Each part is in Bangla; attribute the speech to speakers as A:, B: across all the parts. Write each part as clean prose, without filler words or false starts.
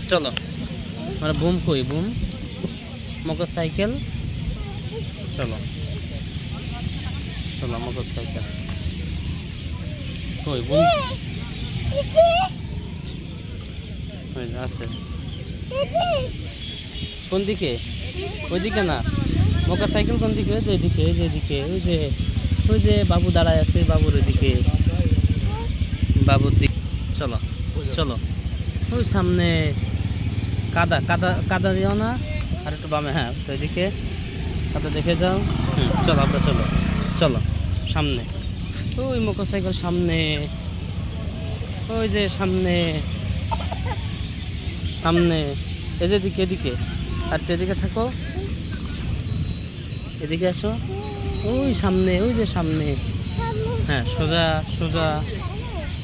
A: চলো মানে বুম কই বুম মোটর সাইকেল চলো চলো মোটর সাইকেল কই বুম ওই যে আছে কোন দিকে ওইদিকে না মোটর সাইকেল কোন দিকে ওই যে এদিকে ওই যে এদিকে ওই যে বাবু দাঁড়ায় আছে বাবুর ওইদিকে বাবুর দিক চলো চলো ওই সামনে কাদা কাদা কাদা দিও না আর একটু বামে হ্যাঁ তো এদিকে কাদা দেখে যাও চলো আমরা চলো চলো সামনে ওই মোটর সাইকেল সামনে ওই যে সামনে সামনে এই যে এদিকে এদিকে আর একটু এদিকে থাকো এদিকে আসো ওই সামনে ওই যে সামনে হ্যাঁ সোজা সোজা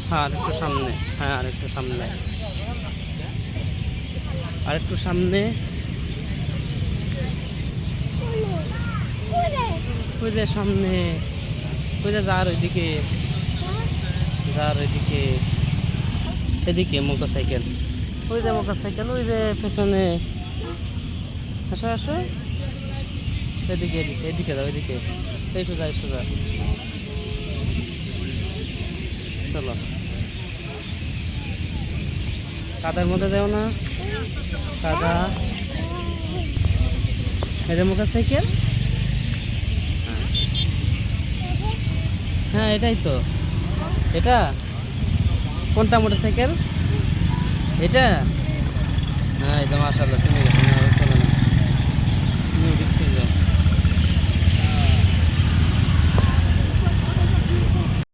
A: হ্যাঁ আর একটু সামনে হ্যাঁ আর একটু সামনে আর একটু সামনে ওই যে সামনে ওই যে যার ওইদিকে এদিকে মোটর সাইকেল ওই যে মোটর সাইকেল ওই যে পেছনে আসো আসো এদিকে এদিকে এদিকে দাও এদিকে এই সোজা এই সোজা চলো কাদার মধ্যে যাও না কাদা এই যে মোটর সাইকেল হ্যাঁ এটাই তো এটা কোনটা মোটর সাইকেল এটা হ্যাঁ এই যে মাশাআল্লাহ চিনে গেছে